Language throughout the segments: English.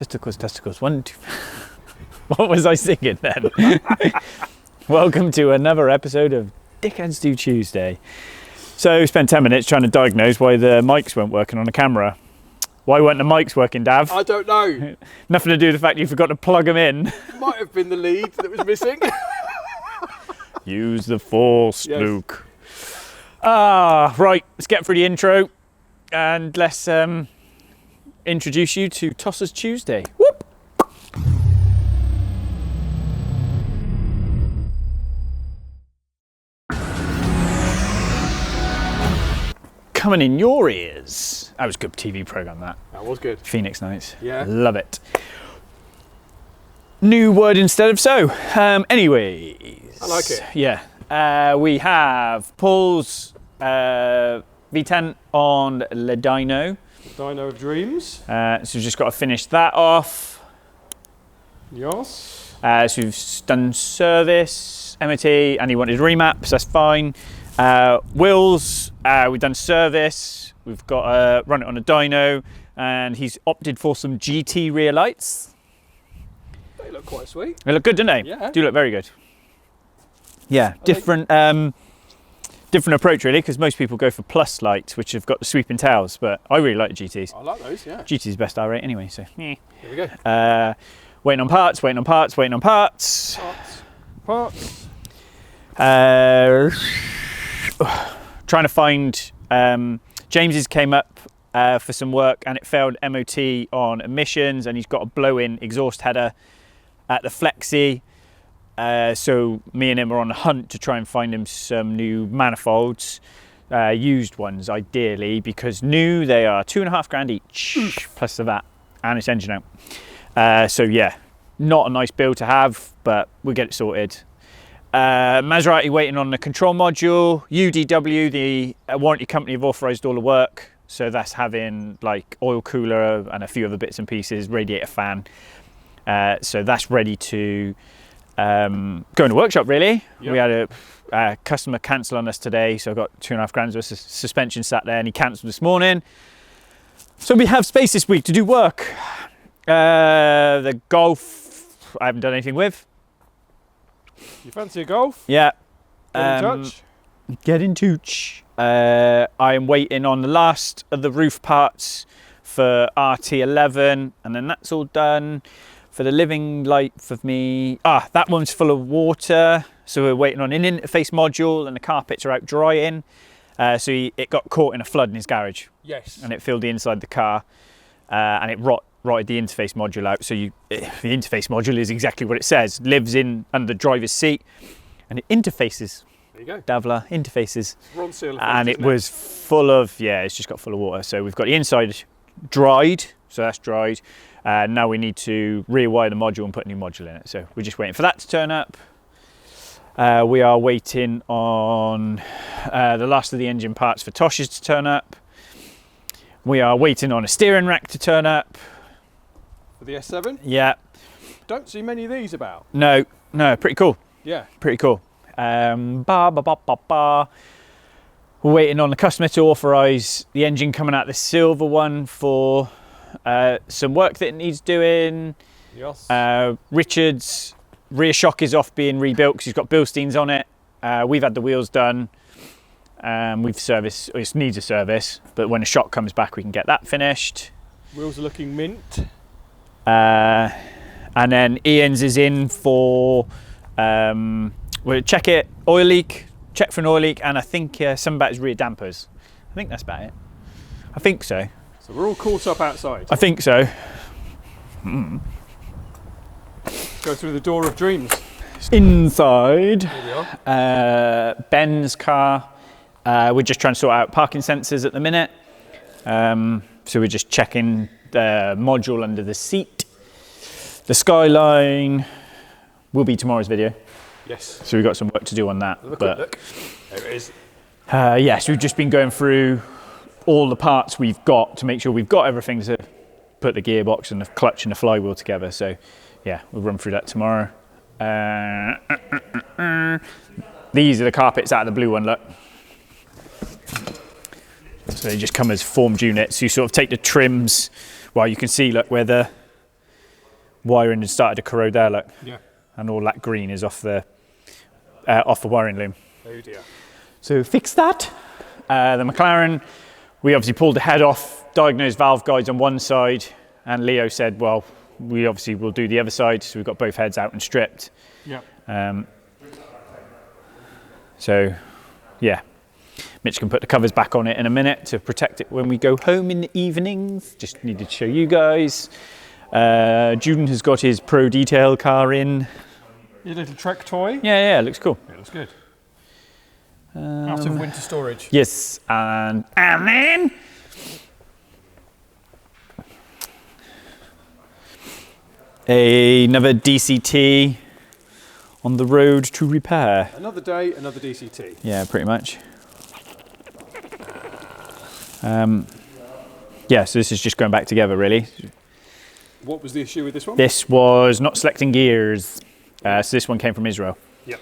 Testicles, testicles. 1, 2. What was I singing then? Welcome to another episode of Dickheads Do Tuesday. So, spent 10 minutes trying to diagnose why the mics weren't working on the camera. Why weren't the mics working, Dav? I don't know. Nothing to do with the fact you forgot to plug them in. Might have been the lead that was missing. Use the force, Yes. Luke. Right, let's get through the intro and let's introduce you to Tossers Tuesday. Whoop! Coming in your ears. That was a good TV programme, that. That was good. Phoenix Nights. Yeah. Love it. New word instead of so. Anyways. I like it. Yeah. We have Paul's V10 on the Dyno. Dyno of Dreams. So we've just got to finish that off. Yes. So we've done service, MOT, and he wanted remaps, that's fine. Wheels, we've done service, we've got to run it on a dyno, and he's opted for some GT rear lights. They look quite sweet. They look good, don't they? Yeah. Do look very good. Yeah, different approach really, because most people go for plus lights, which have got the sweeping tails, but I really like the GTs. I like those, yeah. GT's best I rate anyway, so. Here we go. Waiting on parts, waiting on parts, waiting on parts. Parts. Trying to find, James's came up for some work and it failed MOT on emissions, and he's got a blow-in exhaust header at the Flexi. So me and him are on a hunt to try and find him some new manifolds, used ones ideally, because new they are £2,500 each, plus the VAT and its engine out. So yeah, not a nice build to have, but we'll get it sorted. Maserati waiting on the control module. UDW, the warranty company, have authorised all the work, so that's having like oil cooler and a few other bits and pieces, radiator fan. So that's ready to go in the workshop really. Yep. We had a customer cancel on us today, so I got £2,500 worth of suspension sat there, and he cancelled this morning. So we have space this week to do work. The Golf I haven't done anything with. You fancy a Golf? Yeah. Get in touch. Get in touch. I am waiting on the last of the roof parts for RT11, and then that's all done. For the living life of me, that one's full of water, so we're waiting on an interface module, and the carpets are out drying. So it got caught in a flood in his garage. Yes. And it filled the inside of the car, and it rotted the interface module out. So the interface module is exactly what it says, lives in under the driver's seat, and it interfaces. There you go. Davla interfaces. Ron Seal effect, And it isn't was full of, it's just got full of water. So we've got the inside dried, so that's dried. Now we need to rewire the module and put a new module in it. So we're just waiting for that to turn up. We are waiting on the last of the engine parts for Tosh's to turn up. We are waiting on a steering rack to turn up. For the S7? Yeah. Don't see many of these about. No, pretty cool. Yeah. Pretty cool. We're waiting on the customer to authorise the engine coming out the silver one for some work that it needs doing. Yes. Richard's rear shock is off being rebuilt because he's got Bilsteins on it. We've had the wheels done. We've serviced, it needs a service, but when the shock comes back we can get that finished. Wheels are looking mint. And then Ian's is in for, we'll check it, oil leak, check for an oil leak, and I think something about his rear dampers. I think that's about it. I think so. So we're all caught up outside. I think so. Go through the door of dreams. Inside, Here we are. Ben's car. We're just trying to sort out parking sensors at the minute. So we're just checking the module under the seat. The skyline will be tomorrow's video. Yes. So we've got some work to do on that. Have a quick look. There it is. So we've just been going through all the parts we've got to make sure we've got everything to put the gearbox and the clutch and the flywheel together. So yeah, we'll run through that tomorrow. These are the carpets out of the blue one, look. So they just come as formed units. You sort of take the trims. Well, you can see, look, where the wiring had started to corrode there, look. Yeah. And all that green is off the wiring loom. Oh dear. So fix that. The McLaren, we obviously pulled the head off, diagnosed valve guides on one side, and Leo said, well, we obviously will do the other side, so we've got both heads out and stripped. Yeah. So, yeah. Mitch can put the covers back on it in a minute to protect it when we go home in the evenings. Just needed to show you guys. Juden has got his Pro Detail car in. Your little Trek toy? Yeah, looks cool. Yeah, looks good. Out of winter storage. Yes, and then another DCT on the road to repair. Another day, another DCT. Yeah, pretty much. Yeah, so this is just going back together, really. What was the issue with this one? This was not selecting gears. So this one came from Israel. Yep.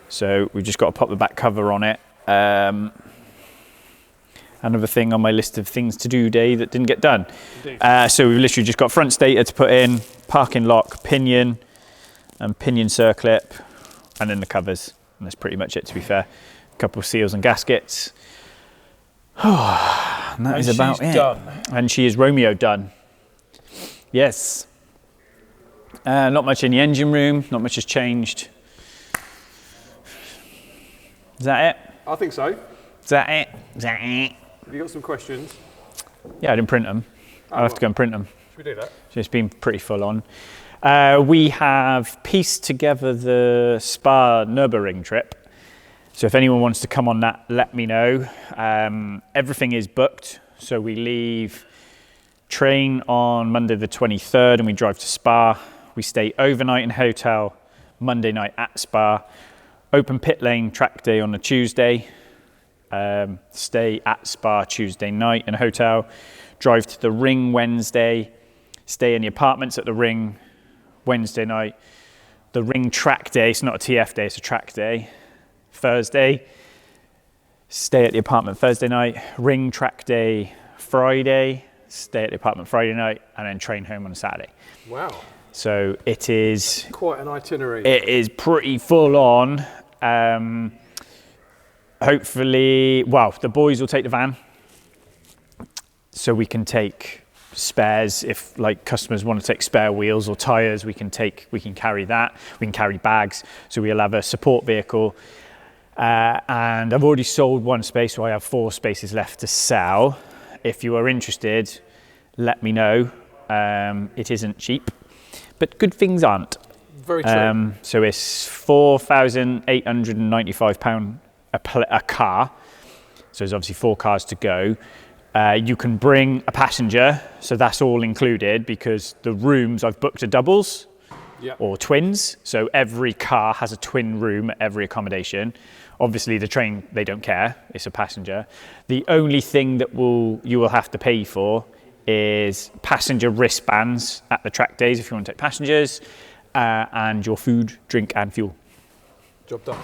So we've just got to pop the back cover on it. Another thing on my list of things to do day that didn't get done. So we've literally just got front stator to put in, parking lock, pinion, and pinion circlip, and then the covers. And that's pretty much it, to be fair. A couple of seals and gaskets. And that is about it. Done. And she is Romeo done. Yes. Not much in the engine room, not much has changed. Is that it? I think so. Is that it? Is that it? Have you got some questions? Yeah, I didn't print them. I'll have to go and print them. Should we do that? So it's been pretty full on. We have pieced together the Spa Nurburgring trip. So if anyone wants to come on that, let me know. Everything is booked. So we leave train on Monday the 23rd and we drive to Spa. We stay overnight in hotel, Monday night at Spa. Open pit lane track day on a Tuesday. Stay at Spa Tuesday night in a hotel. Drive to the Ring Wednesday. Stay in the apartments at the Ring Wednesday night. The Ring track day, it's not a TF day, it's a track day. Thursday. Stay at the apartment Thursday night. Ring track day Friday. Stay at the apartment Friday night and then train home on a Saturday. Wow. So it is quite an itinerary. It is pretty full on. Hopefully, well, the boys will take the van so we can take spares. If like customers want to take spare wheels or tires, we can carry that. We can carry bags. So we'll have a support vehicle. And I've already sold one space, so I have 4 spaces left to sell. If you are interested, let me know. It isn't cheap, but good things aren't. Very true. So it's £4,895 a car. So there's obviously 4 cars to go. You can bring a passenger, so that's all included because the rooms I've booked are doubles or twins. So every car has a twin room at every accommodation. Obviously the train, they don't care, it's a passenger. The only thing that you will have to pay for is passenger wristbands at the track days if you want to take passengers, and your food, drink and fuel. Job done.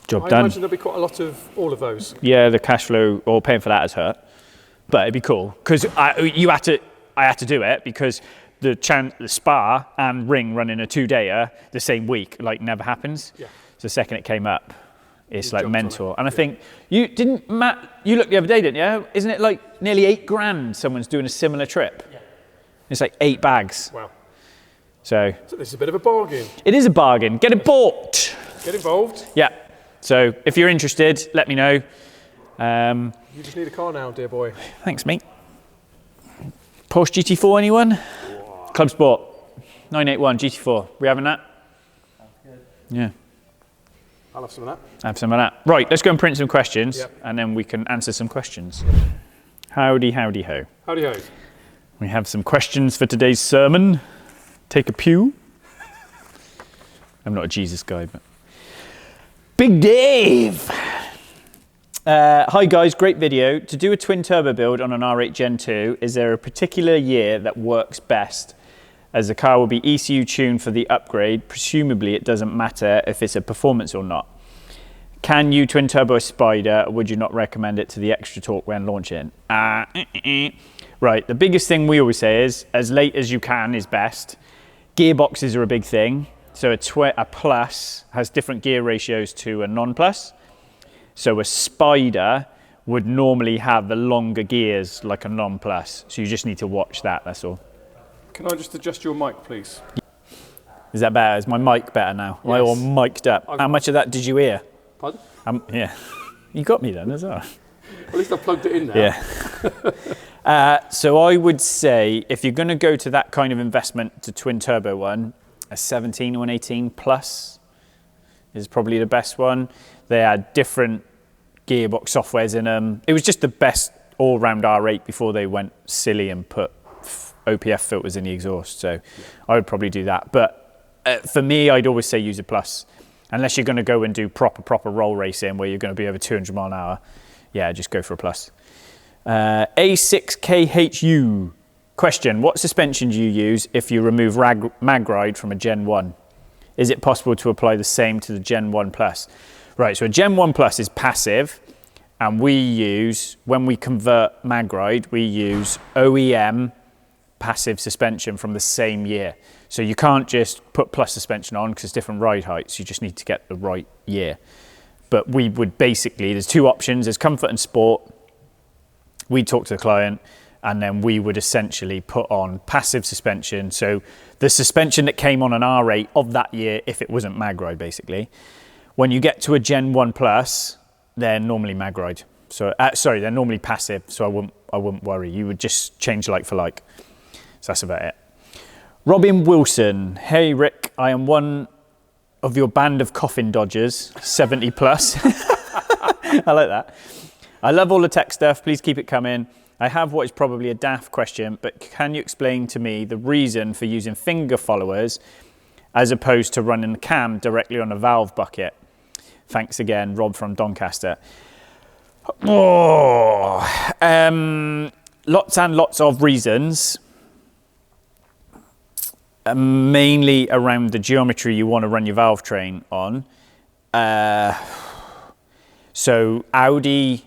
Job I done. imagine there'll be quite a lot of all of those. Yeah, the cash flow or paying for that has hurt, but it'd be cool because I had to do it because the Spa and Ring running a 2-dayer the same week never happens. Yeah. So the second it came up, it's like mental. And I think you looked the other day, didn't you? Isn't it like nearly £8,000 someone's doing a similar trip? Yeah. It's like 8 bags. Wow. So this is a bit of a bargain. It is a bargain. Get it bought. Get involved. Yeah. So if you're interested, let me know. You just need a car now, dear boy. Thanks, mate. Porsche GT4, anyone? Wow. Club Sport 981 GT4. We having that? Sounds good. Yeah. I'll have some of that. Have some of that. Right, let's go and print some questions, and then we can answer some questions. Howdy, howdy, ho. Howdy, ho. We have some questions for today's sermon. Take a pew. I'm not a Jesus guy, but... Big Dave! Hi guys, great video. To do a twin turbo build on an R8 Gen 2, is there a particular year that works best? As the car will be ECU tuned for the upgrade, presumably it doesn't matter if it's a performance or not. Can you twin turbo a Spider, or would you not recommend it to the extra torque when launching? Right, the biggest thing we always say is, as late as you can is best. Gearboxes are a big thing. So a plus has different gear ratios to a non-plus. So a Spider would normally have the longer gears like a non-plus. So you just need to watch that, that's all. Can I just adjust your mic, please? Is that better? Is my mic better now? Am I all mic'd up? How much of that did you hear? Pardon? Yeah. You got me then as well. At least I plugged it in now. Yeah. So I would say if you're going to go to that kind of investment to twin turbo one, a 17 or an 18 plus is probably the best one. They had different gearbox softwares in them. It was just the best all-round R8 before they went silly and put OPF filters in the exhaust. So I would probably do that. But for me, I'd always say use a plus. Unless you're going to go and do proper roll racing where you're going to be over 200 mile an hour, yeah, just go for a plus. A6KHU question: what suspension do you use if you remove mag ride from a Gen 1? Is it possible to apply the same to the Gen 1 Plus? Right, so a Gen 1 Plus is passive, and we use, when we convert mag ride, we use OEM passive suspension from the same year. So you can't just put plus suspension on because it's different ride heights. You just need to get the right year. But we would basically, there's two options. There's comfort and sport. We'd talk to the client and then we would essentially put on passive suspension. So the suspension that came on an R8 of that year, if it wasn't mag ride basically. When you get to a Gen 1 Plus, they're normally mag ride. So, sorry, they're normally passive. So I wouldn't worry. You would just change like for like. So that's about it. Robin Wilson: hey Rick, I am one of your band of coffin dodgers, 70 plus. I like that. I love all the tech stuff, please keep it coming. I have what is probably a daft question, but can you explain to me the reason for using finger followers as opposed to running the cam directly on a valve bucket? Thanks again, Rob from Doncaster. Lots and lots of reasons. Mainly around the geometry you want to run your valve train on. So Audi,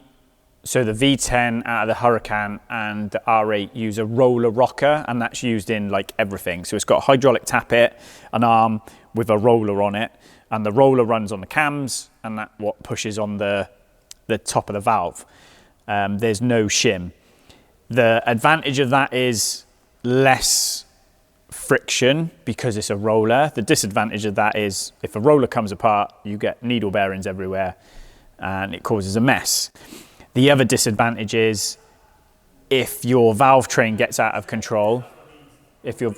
so the V10 out of the Huracan and the R8 use a roller rocker, and that's used in like everything. So it's got a hydraulic tappet, an arm with a roller on it, and the roller runs on the cams, and that what pushes on the top of the valve. There's no shim. The advantage of that is less friction because it's a roller. The disadvantage of that is if a roller comes apart, you get needle bearings everywhere and it causes a mess. The other disadvantage is if your valve train gets out of control, if your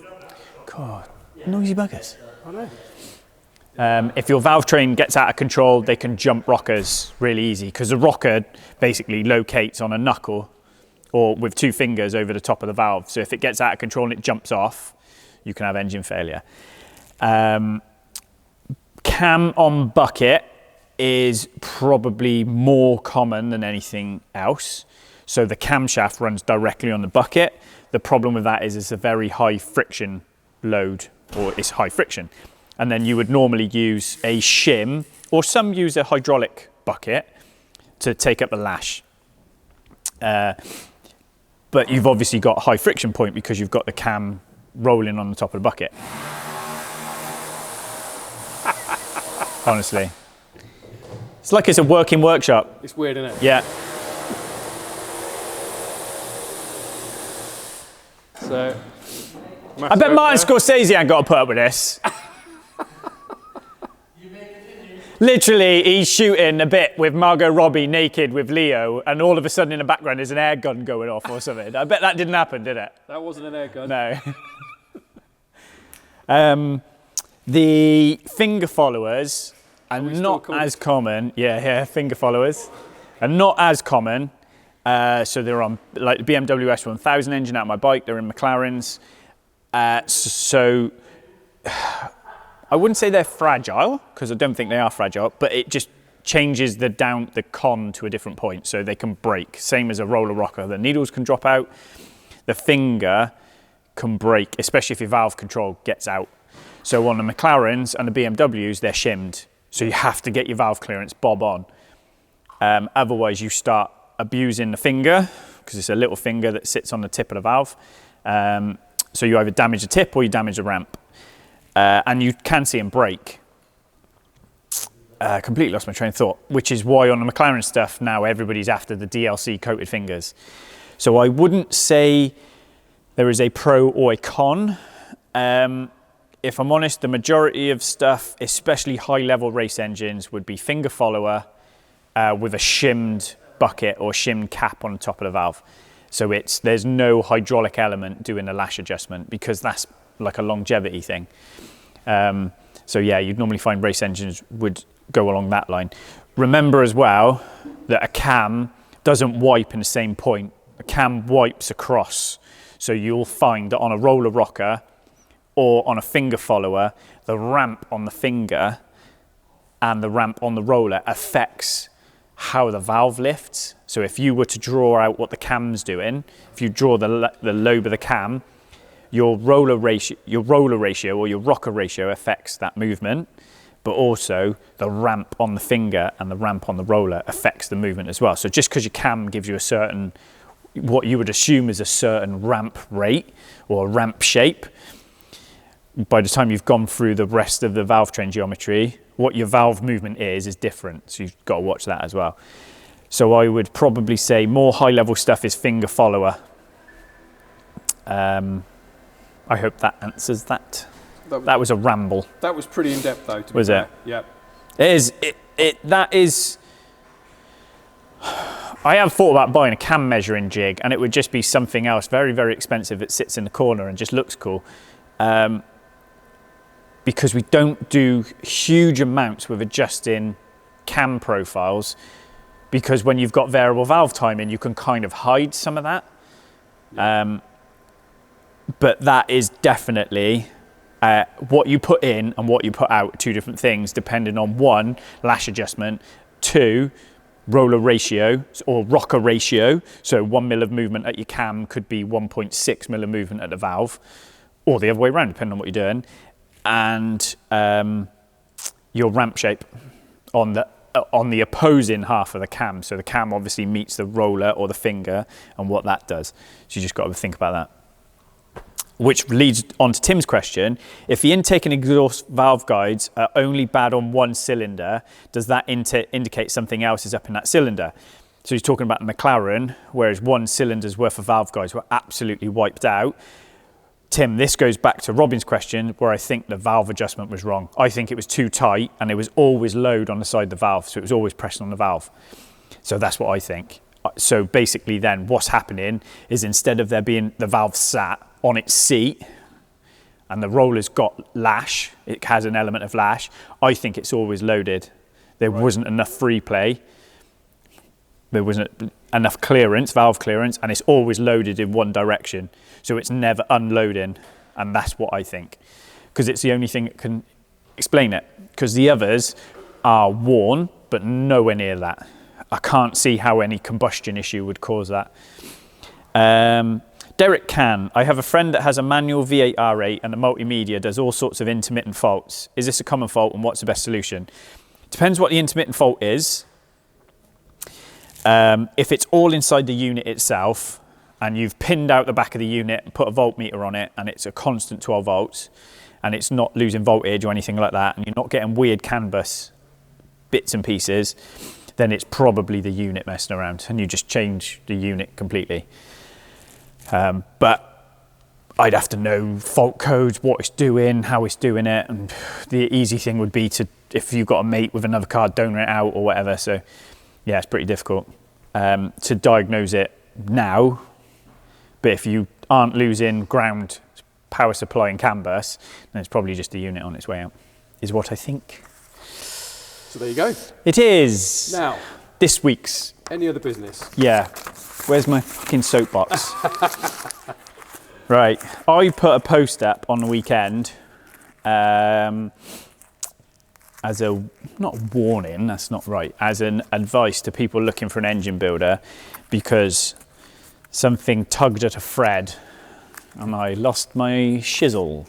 noisy buggers. I know. If your valve train gets out of control, they can jump rockers really easy because the rocker basically locates on a knuckle or with two fingers over the top of the valve. So if it gets out of control and it jumps off, you can have engine failure. Cam on bucket is probably more common than anything else. So the camshaft runs directly on the bucket. The problem with that is it's a very high friction load, or it's high friction. And then you would normally use a shim, or some use a hydraulic bucket to take up the lash. But you've obviously got a high friction point because you've got the cam rolling on the top of the bucket. Honestly. It's like it's a working workshop. It's weird, isn't it? Yeah. So, I bet Martin Scorsese ain't got to put up with this. Literally, he's shooting a bit with Margot Robbie naked with Leo, and all of a sudden in the background there's an air gun going off or something. I bet that didn't happen, did it? That wasn't an air gun. No. The finger followers are not as common. Yeah, finger followers are not as common. So they're on like the BMW S1000 engine out of my bike. They're in McLarens. So I wouldn't say they're fragile because I don't think they are fragile, but it just changes the con to a different point, so they can break. Same as a roller rocker. The needles can drop out. The finger can break, especially if your valve control gets out. So on the McLarens and the BMWs, they're shimmed. So you have to get your valve clearance bob on. Otherwise, you start abusing the finger because it's a little finger that sits on the tip of the valve. So you either damage the tip or you damage the ramp. and you can see them break. Completely lost my train of thought, which is why on the McLaren stuff now everybody's after the DLC coated fingers. So I wouldn't say there is a pro or a con. If I'm honest, the majority of stuff, especially high-level race engines, would be finger follower with a shimmed bucket or shimmed cap on the top of the valve. So there's no hydraulic element doing the lash adjustment because that's like a longevity thing. So yeah, you'd normally find race engines would go along that line. Remember as well that a cam doesn't wipe in the same point. A cam wipes across. So you'll find that on a roller rocker or on a finger follower, the ramp on the finger and the ramp on the roller affects how the valve lifts. So if you were to draw out what the cam's doing, if you draw the lobe of the cam, your roller ratio or your rocker ratio affects that movement, but also the ramp on the finger and the ramp on the roller affects the movement as well. So just because your cam gives you a certain, what you would assume is a certain ramp rate or ramp shape, by the time you've gone through the rest of the valve train geometry, what your valve movement is different. So you've got to watch that as well. So I would probably say more high level stuff is finger follower. I hope that answers that. That was a ramble. That was pretty in depth though. Was it? Yeah. It is. That is. I have thought about buying a cam measuring jig, and it would just be something else, very, very expensive. That sits in the corner and just looks cool. Because we don't do huge amounts with adjusting cam profiles, because when you've got variable valve timing, you can kind of hide some of that. Yeah. But that is definitely what you put in and what you put out, two different things, depending on one, lash adjustment, two, roller ratio or rocker ratio. So 1 mil of movement at your cam could be 1.6 mil of movement at the valve, or the other way around, depending on what you're doing. And your ramp shape on the opposing half of the cam. So the cam obviously meets the roller or the finger and what that does. So you just got to think about that. Which leads on to Tim's question. If the intake and exhaust valve guides are only bad on one cylinder, does that indicate something else is up in that cylinder? So he's talking about the McLaren, whereas one cylinder's worth of valve guides were absolutely wiped out. Tim, this goes back to Robin's question where I think the valve adjustment was wrong. I think it was too tight and it was always load on the side of the valve. So it was always pressing on the valve. So that's what I think. So basically then what's happening is instead of there being the valve sat on its seat and the roller's got lash, it has an element of lash, I think it's always loaded. There wasn't enough free play. There wasn't enough clearance, valve clearance, and it's always loaded in one direction. So it's never unloading, and that's what I think. Because it's the only thing that can explain it. Because the others are worn, but nowhere near that. I can't see how any combustion issue would cause that. Derek Can, I have a friend that has a manual V8 R8 and the multimedia does all sorts of intermittent faults. Is this a common fault and what's the best solution? Depends what the intermittent fault is. If it's all inside the unit itself and you've pinned out the back of the unit and put a voltmeter on it and it's a constant 12 volts and it's not losing voltage or anything like that and you're not getting weird CAN bus bits and pieces, then it's probably the unit messing around and you just change the unit completely. But I'd have to know fault codes, what it's doing, how it's doing it, and the easy thing would be to, if you've got a mate with another car, donor it out or whatever. So yeah, it's pretty difficult to diagnose it now. But if you aren't losing ground power supply and CAN bus, then it's probably just the unit on its way out, is what I think. So there you go. It is. Now, this week's. Any other business? Yeah. Where's my fucking soapbox? Right. I put a post up on the weekend as a, not warning, that's not right, as an advice to people looking for an engine builder because something tugged at a thread and I lost my shizzle.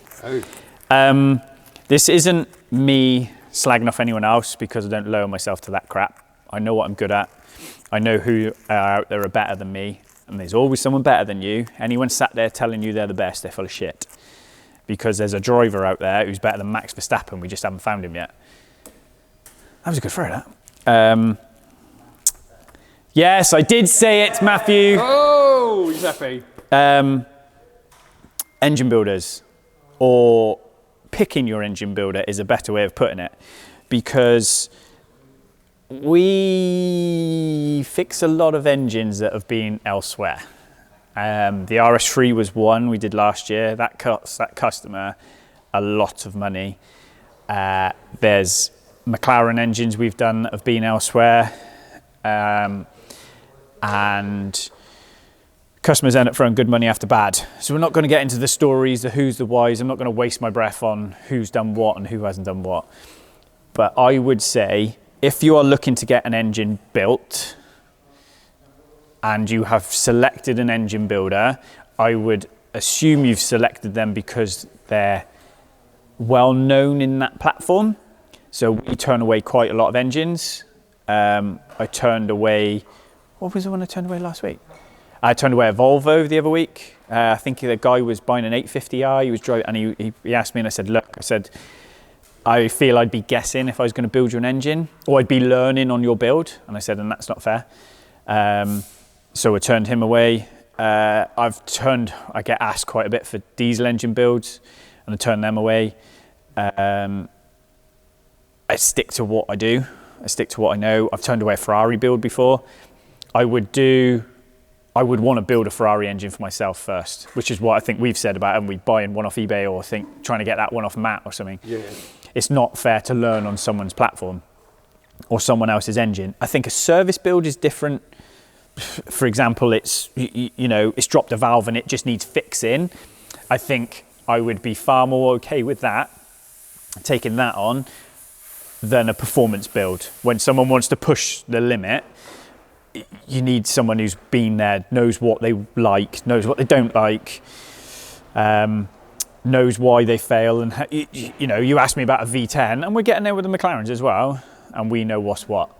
Oh. This isn't me slagging off anyone else because I don't lower myself to that crap. I know what I'm good at. I know who are out there are better than me, and there's always someone better than you. Anyone sat there telling you they're the best, they're full of shit. because there's a driver out there who's better than Max Verstappen. We just haven't found him yet. That was a good throw, that. Yes, I did say it, Matthew. Oh, he's happy. Engine builders, or picking your engine builder, is a better way of putting it, because we fix a lot of engines that have been elsewhere. The RS3 was one we did last year. That cost that customer a lot of money. There's McLaren engines we've done that have been elsewhere. And customers end up throwing good money after bad. So we're not going to get into the stories, the who's, the whys. I'm not going to waste my breath on who's done what and who hasn't done what. But I would say, if you are looking to get an engine built and you have selected an engine builder, I would assume you've selected them because they're well known in that platform. So we turn away quite a lot of engines. I turned away, what was the one I turned away last week? I turned away a Volvo the other week. I think the guy was buying an 850i. He was driving, and he asked me, and I said, look, I feel I'd be guessing if I was going to build you an engine, or I'd be learning on your build. And I said, and that's not fair. So I turned him away. I get asked quite a bit for diesel engine builds, and I turn them away. I stick to what I do. I stick to what I know. I've turned away a Ferrari build before. I would want to build a Ferrari engine for myself first, which is what I think we've said about, and we buying one off eBay or trying to get that one off Matt or something. Yeah. It's not fair to learn on someone's platform or someone else's engine. I think a service build is different. For example, it's dropped a valve and it just needs fixing. I think I would be far more okay with that, taking that on, than a performance build. When someone wants to push the limit, you need someone who's been there, knows what they like, knows what they don't like, knows why they fail. And you asked me about a V10, and we're getting there with the McLarens as well, and we know what's what.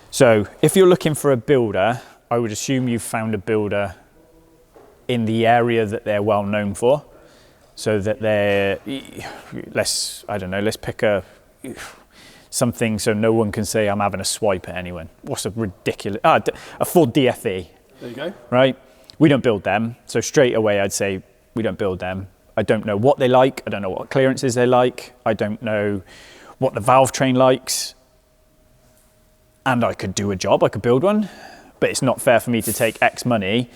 So if you're looking for a builder, I would assume you've found a builder in the area that they're well known for, so that let's pick something so no one can say I'm having a swipe at anyone. What's a ridiculous... a Ford DFE. There you go. Right? We don't build them. So straight away I'd say we don't build them. I don't know what they like. I don't know what clearances they like. I don't know what the valve train likes. And I could do a job. I could build one. But it's not fair for me to take X money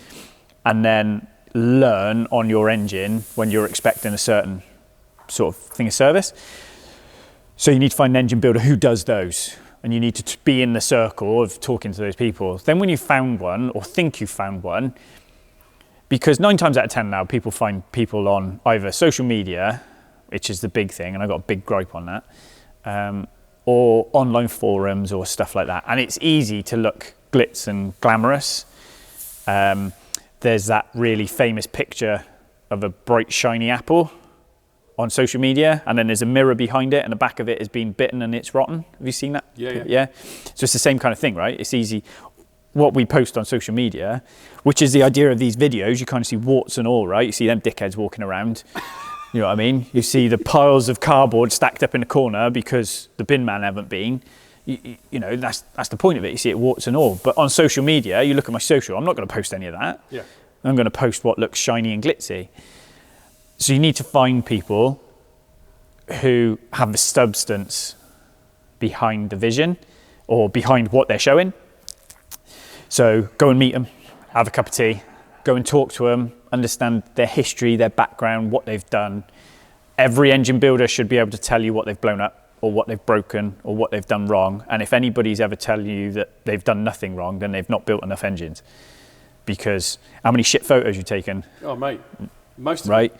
and then learn on your engine when you're expecting a certain sort of thing of service. So you need to find an engine builder who does those, and you need to be in the circle of talking to those people. Then when you've found one, or think you've found one, because 9 times out of 10 now, people find people on either social media, which is the big thing, and I've got a big gripe on that, or online forums or stuff like that. And it's easy to look glitz and glamorous. There's that really famous picture of a bright, shiny apple on social media, and then there's a mirror behind it, and the back of it has been bitten and it's rotten. Have you seen that? Yeah. So it's the same kind of thing, right? It's easy. What we post on social media, which is the idea of these videos, you kind of see warts and all, right? You see them dickheads walking around. You know what I mean? You see the piles of cardboard stacked up in the corner because the bin man haven't been. That's the point of it. You see it warts and all. But on social media, you look at my social, I'm not going to post any of that. Yeah. I'm going to post what looks shiny and glitzy. So you need to find people who have the substance behind the vision or behind what they're showing. So go and meet them, have a cup of tea, go and talk to them, understand their history, their background, what they've done. Every engine builder should be able to tell you what they've blown up or what they've broken or what they've done wrong. And if anybody's ever telling you that they've done nothing wrong, then they've not built enough engines. Because how many shit photos you've taken? Oh, mate. Most of right?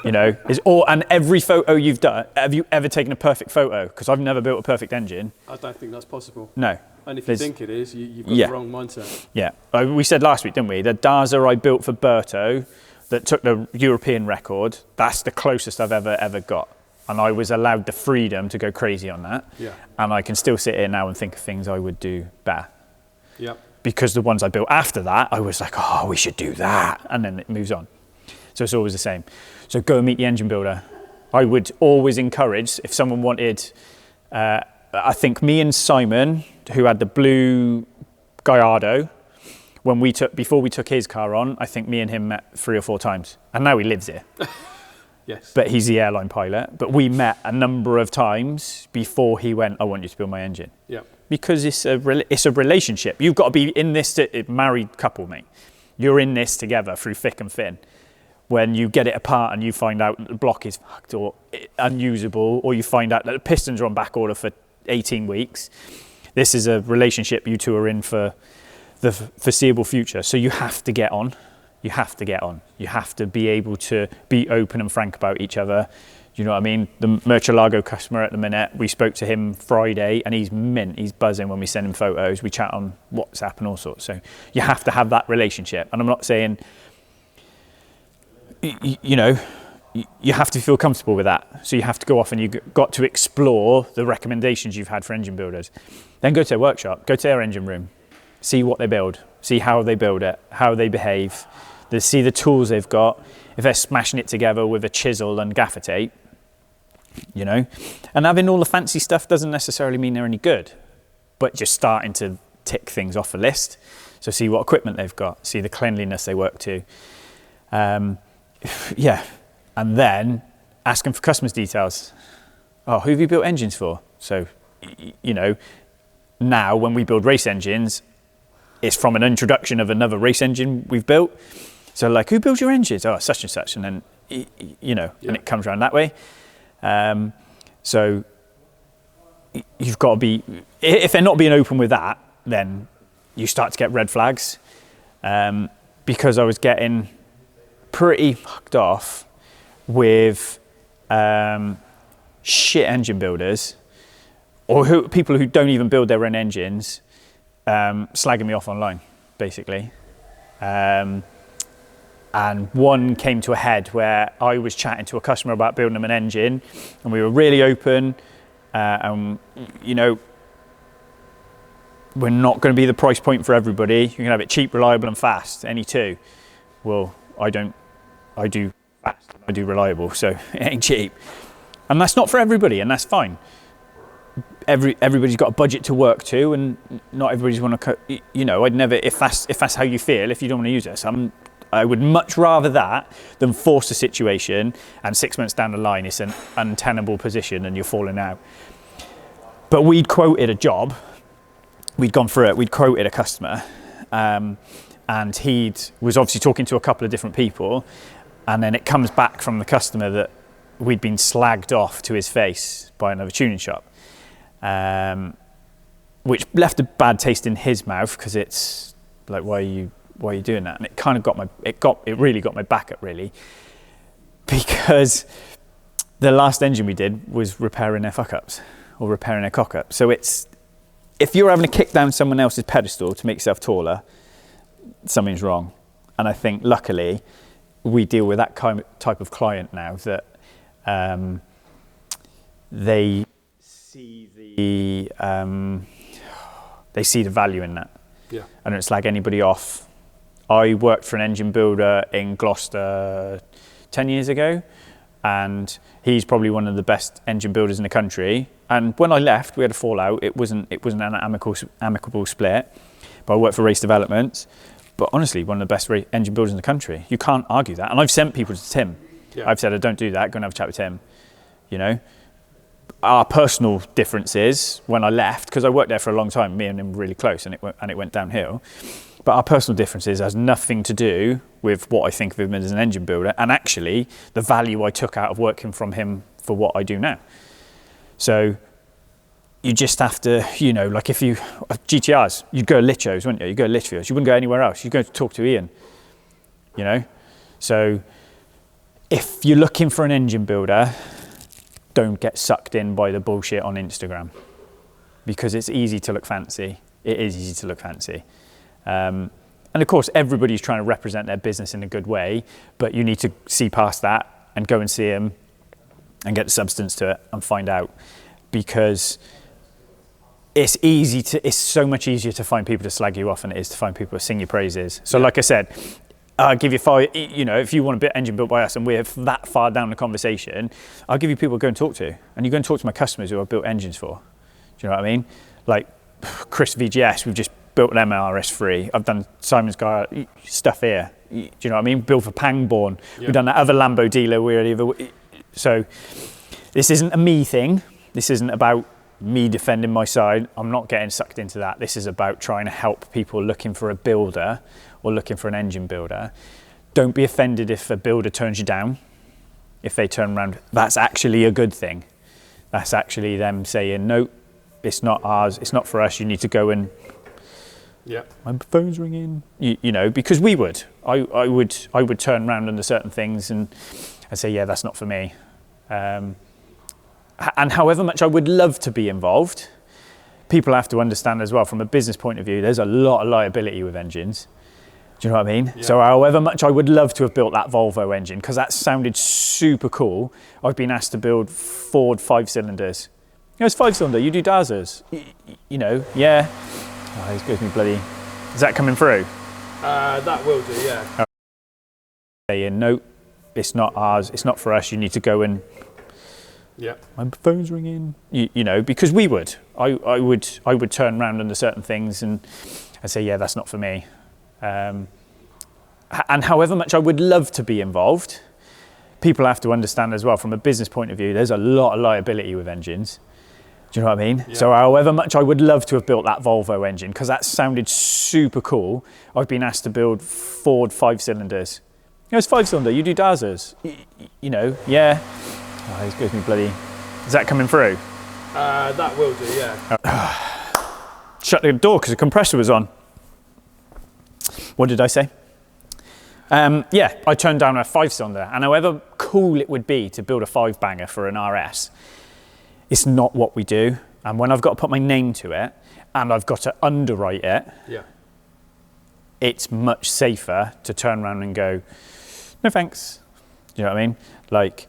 And every photo you've done, have you ever taken a perfect photo? Because I've never built a perfect engine. I don't think that's possible. No. And if you think it is, you've got the wrong mindset. Yeah. We said last week, didn't we? The Daza I built for Berto that took the European record, that's the closest I've ever got. And I was allowed the freedom to go crazy on that. Yeah. And I can still sit here now and think of things I would do better. Yeah. Because the ones I built after that, I was like, oh, we should do that. And then it moves on. So it's always the same. So go and meet the engine builder. I would always encourage, if someone wanted, I think me and Simon, who had the blue Gallardo, before we took his car on, I think me and him met 3 or 4 times. And now he lives here. Yes. But he's the airline pilot. But we met a number of times before he went, I want you to build my engine. Yeah. Because it's a relationship. You've got to be in this, married couple, mate. You're in this together through thick and thin. When you get it apart and you find out that the block is fucked or unusable, or you find out that the pistons are on back order for 18 weeks, this is a relationship you two are in for the foreseeable future. So you have to get on. You have to get on. You have to be able to be open and frank about each other. You know what I mean? The Murcielago customer at the minute, we spoke to him Friday and he's mint. He's buzzing when we send him photos. We chat on WhatsApp and all sorts. So you have to have that relationship. And I'm not saying, you know, you have to feel comfortable with that. So you have to go off and you've got to explore the recommendations you've had for engine builders. Then go to their workshop, go to their engine room, see what they build, see how they build it, how they behave, see the tools they've got. If they're smashing it together with a chisel and gaffer tape, you know, and having all the fancy stuff doesn't necessarily mean they're any good, but just starting to tick things off a list. So see what equipment they've got, see the cleanliness they work to. Yeah, and then ask them for customers' details. Oh, who have you built engines for? So, you know, now when we build race engines, it's from an introduction of another race engine we've built. So like, who builds your engines? Oh, such and such. And then, you know, and it comes around that way. So you've got to be, if they're not being open with that, then you start to get red flags. Because I was getting pretty fucked off with shit engine builders, or people who don't even build their own engines, slagging me off online, basically. And one came to a head where I was chatting to a customer about building them an engine, and we were really open. You know, we're not going to be the price point for everybody. You can have it cheap, reliable, and fast. Any two. Well, I do fast. I do reliable, so it ain't cheap. And that's not for everybody, and that's fine. Everybody's got a budget to work to, and not everybody's want to. You know, I'd never, if that's how you feel, if you don't want to use it. I would much rather that than force a situation and 6 months down the line it's an untenable position and you're falling out. But we'd quoted a job, we'd gone through it, we'd quoted a customer, and he was obviously talking to a couple of different people, and then it comes back from the customer that we'd been slagged off to his face by another tuning shop, which left a bad taste in his mouth, because it's like, why are you doing that? And it kind of it really got my back up, really, because the last engine we did was repairing their fuck ups or repairing their cock up. So it's, if you're having to kick down someone else's pedestal to make yourself taller, something's wrong. And I think luckily we deal with that type of client now, that they see the value in that. Yeah. I don't slag anybody off. I worked for an engine builder in Gloucester 10 years ago, and he's probably one of the best engine builders in the country. And when I left, we had a fallout. It wasn't an amicable split, but I worked for Race Developments. But honestly, one of the best engine builders in the country. You can't argue that. And I've sent people to Tim. Yeah. I've said, I don't do that, go and have a chat with Tim. You know, our personal differences when I left, because I worked there for a long time, me and him were really close, and it went downhill. But our personal differences has nothing to do with what I think of him as an engine builder, and actually the value I took out of working from him for what I do now. So you just have to, you know, like if you, GTRs, you'd go to Lichos, wouldn't you? You'd go to Litchfields, you wouldn't go anywhere else. You'd go to talk to Ian, you know? So if you're looking for an engine builder, don't get sucked in by the bullshit on Instagram, because it's easy to look fancy. It is easy to look fancy. And of course, everybody's trying to represent their business in a good way, but you need to see past that and go and see them and get the substance to it and find out, because it's so much easier to find people to slag you off than it is to find people to sing your praises. So like I said, I'll give you five, you know, if you want a engine built by us and we're that far down the conversation, I'll give you people to go and talk to. And you go and talk to my customers who I've built engines for. Do you know what I mean? Like Chris VGS, we've just built an MRS3. I've done Simon's guy stuff here. Do you know what I mean? Built for Pangborn. We've done that other Lambo dealer. So this isn't a me thing. This isn't about me defending my side. I'm not getting sucked into that. This is about trying to help people looking for a builder or looking for an engine builder. Don't be offended if a builder turns you down. If they turn around, that's actually a good thing. That's actually them saying, no, it's not ours, it's not for us, you need to go and, my phone's ringing, you know, because we would. I would turn around under certain things and say, yeah, that's not for me. And however much I would love to be involved, people have to understand as well, from a business point of view, there's a lot of liability with engines. Do you know what I mean? Yeah. So however much I would love to have built that Volvo engine, because that sounded super cool, I've been asked to build Ford 5-cylinders. You know, it's 5-cylinder, you do Dazers. You know, yeah. Oh, this gives me bloody... Is that coming through? That will do, yeah. Saying, no, it's not ours, it's not for us, you need to go and... My phone's ringing, you know, because we would. I would turn around under certain things and say, yeah, that's not for me. And however much I would love to be involved, people have to understand as well, from a business point of view, there's a lot of liability with engines. Do you know what I mean? Yeah. So however much I would love to have built that Volvo engine, because that sounded super cool, I've been asked to build Ford 5-cylinders. You know, it's 5-cylinder, you do Dazers. You know, yeah. Oh, this gives me bloody... Is that coming through? That will do, yeah. Shut the door because the compressor was on. What did I say? Yeah, I turned down a 5-cylinder, and however cool it would be to build a 5-banger for an RS, it's not what we do. And when I've got to put my name to it, and I've got to underwrite it, it's much safer to turn around and go, no thanks. Do you know what I mean? Like,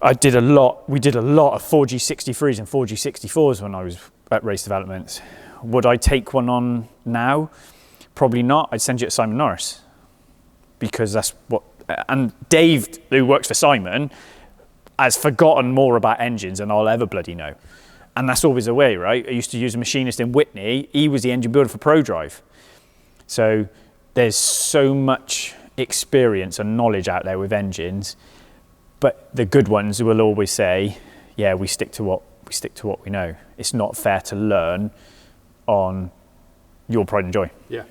we did a lot of 4G63s and 4G64s when I was at Race Developments. Would I take one on now? Probably not. I'd send you to Simon Norris, because that's what, and Dave, who works for Simon, has forgotten more about engines than I'll ever bloody know. And that's always the way, right? I used to use a machinist in Whitney. He was the engine builder for ProDrive. So there's so much experience and knowledge out there with engines. But the good ones will always say, yeah, we stick to what we know. It's not fair to learn on your pride and joy. Yeah.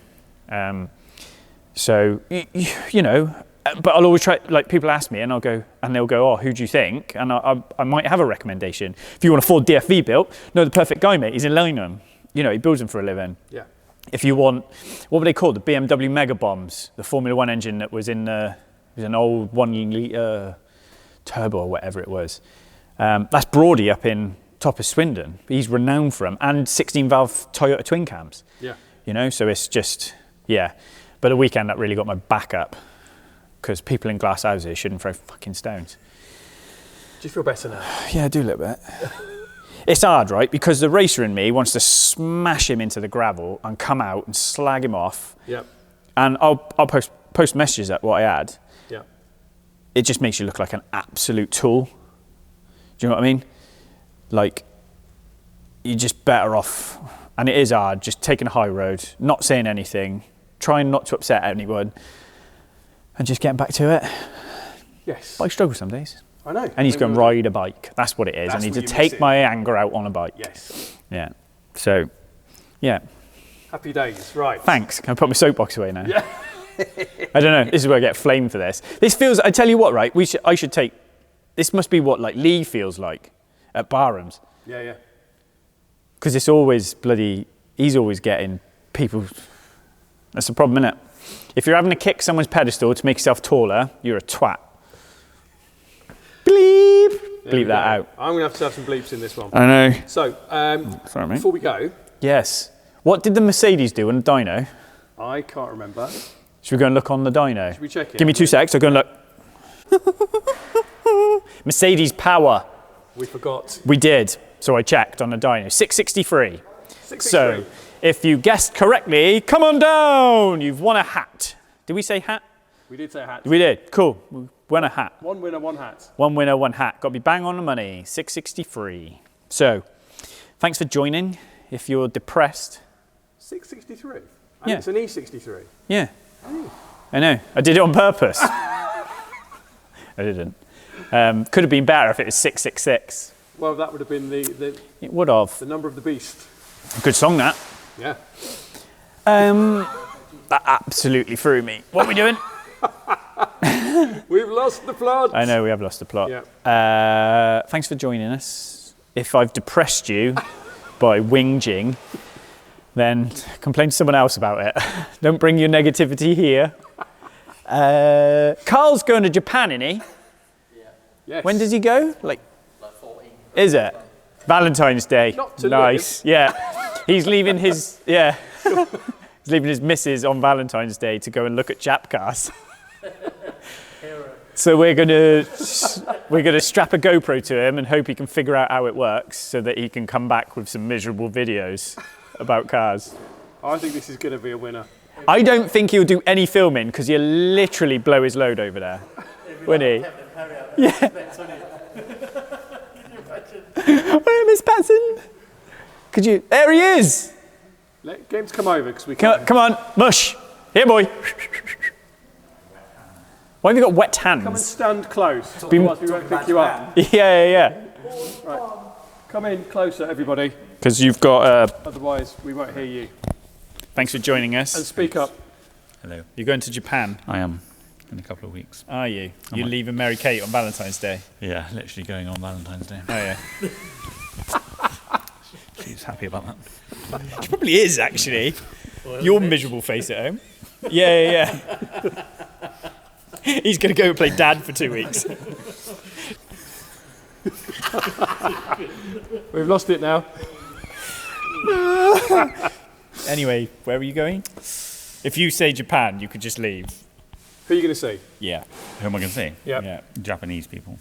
So, you know, but I'll always try, like, people ask me and they'll go, oh, who do you think? And I might have a recommendation. If you want a Ford DFV built, no, the perfect guy, mate. He's in Lynham. You know, he builds them for a living. Yeah. If you want, what were they called? The BMW Mega Bombs, the Formula One engine that was in it was an old 1 litre turbo or whatever it was. That's Brody up in top of Swindon. He's renowned for them, and 16-valve Toyota twin cams. Yeah. You know, so it's just, yeah. But the weekend that really got my back up, because people in glass houses shouldn't throw fucking stones. Do you feel better now? Yeah, I do a little bit. It's hard, right? Because the racer in me wants to smash him into the gravel and come out and slag him off. Yep. And I'll post messages at what I had. Yeah. It just makes you look like an absolute tool. Do you know what I mean? Like, you're just better off, and it is hard, just taking a high road, not saying anything, trying not to upset anyone, and just getting back to it. Yes. But I struggle some days. I know. I need to go and ride a bike. That's what it is. I need to take my anger out on a bike. Yes. Yeah. So, yeah. Happy days, right. Thanks. Can I put my soapbox away now? Yeah. I don't know. This is where I get flamed for this. This feels, I tell you what, right? I should take, this must be what like Lee feels like at Barham's. Yeah, yeah. Because it's always bloody, he's always getting people, that's the problem, innit? If you're having to kick someone's pedestal to make yourself taller, you're a twat. Bleep. Bleep that out. I'm going to have some bleeps in this one. I know. So, sorry, mate. before we go. Yes. What did the Mercedes do on the dyno? I can't remember. Should we go and look on the dyno? Should we check it? Give me 2 secs, I'll go and look. Mercedes power. We forgot. We did. So I checked on the dyno. 663. 663. So if you guessed correctly, come on down. You've won a hat. Did we say hat? We did say hat. We did. Cool. We won a hat. One winner, one hat. One winner, one hat. Got to be bang on the money. 663. So, thanks for joining. If you're depressed. 663? Yeah. It's an E63. Yeah. Oh. I know. I did it on purpose. I didn't. Could have been better if it was 666. Well, that would have been the It would have. the number of the beast. Good song, that. Yeah. That absolutely threw me. What are we doing? We've lost the plot. I know we have lost the plot. Yeah. Thanks for joining us. If I've depressed you by whinging, then complain to someone else about it. Don't bring your negativity here. Karl's going to Japan, isn't he? Yeah. Yes. When does he go? Like 14. Is it? Valentine's Day. Not to nice. Yeah. He's leaving his he's leaving his missus on Valentine's Day to go and look at Jap cars. So we're gonna strap a GoPro to him and hope he can figure out how it works so that he can come back with some miserable videos about cars. I think this is going to be a winner. I don't think he'll do any filming because he'll literally blow his load over there, wouldn't he? Yeah. Where Miss Patson? Could you? There he is. Let games come over because we can't. Come on, mush. Here, boy. Why have you got wet hands? Come and stand close. Otherwise we won't pick you up. Yeah. Right. Come in closer, everybody. Because you've got. Otherwise, we won't hear you. Thanks for joining us. And speak up. Hello. You're going to Japan, I am in a couple of weeks. are you? I You're might. leaving Mary Kate on Valentine's Day. Yeah, literally going on Valentine's Day. Oh yeah. She's happy about that. She probably is actually. Your miserable face at home. Yeah. He's going to go and play dad for 2 weeks. We've lost it now. Anyway, where are you going? If you say Japan, you could just leave. Who are you going to see? Yeah. Who am I going to see? Yep. Yeah. Japanese people.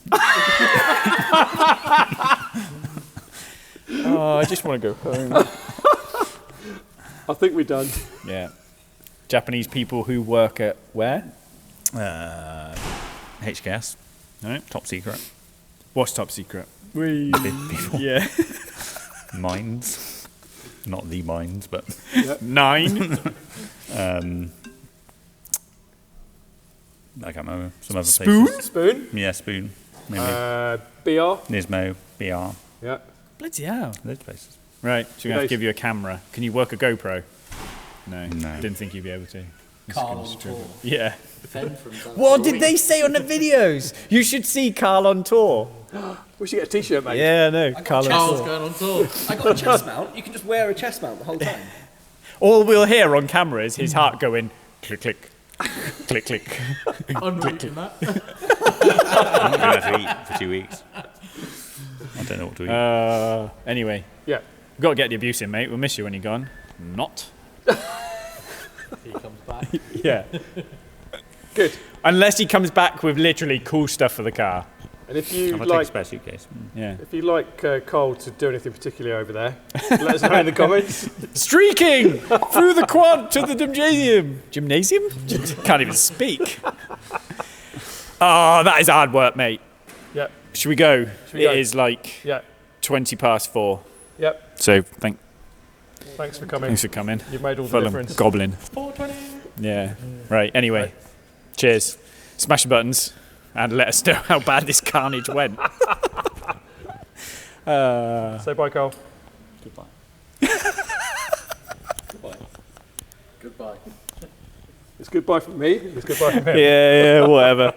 Oh, I just want to go home. I think we're done. Yeah. Japanese people who work at where? HKS. No. Top secret. What's top secret? Big people. Yeah. Mines. Not the mines, but 9. I can't remember. Some other Spoon? places. Spoon. Yeah, Spoon. Maybe. BR. Nismo, BR. Yeah. Bloody hell. Those places. Right, so we have to give you a camera. Can you work a GoPro? No. No. Didn't think you'd be able to. Karl on tour. Yeah. Defend from Sunday. What did they say on the videos? You should see Karl on tour. We should get a t-shirt, mate. Yeah, no. Karl on Karl's tour. going on tour. I got a chest mount. You can just wear a chest mount the whole time. All we'll hear on camera is his heart going click, click, click, click. I'm reading that. I'm not going to have to eat for 2 weeks. I don't know what to eat. Anyway, Yeah. we've got to get the abuse in, mate. We'll miss you when you're gone. Not. He comes back. Yeah. Good. Unless he comes back with literally cool stuff for the car. And if you I'm going to take a like, spare suitcase. Yeah. if you like Karl to do anything particularly over there, let us know in the comments. Streaking through the quad to the gymnasium. Gymnasium? Can't even speak. Oh, that is hard work, mate. Yep. Should we go? we go? It is like Yeah. 4:20. Yep. So Thanks for coming. thanks for coming. You've made all the Fulham difference. goblin. 4:20. Yeah. Right. Anyway, cheers. Smash the buttons and let us know how bad this carnage went. Say bye, Karl. Goodbye. Goodbye. Goodbye. It's goodbye from me. It's goodbye from him. Yeah, whatever.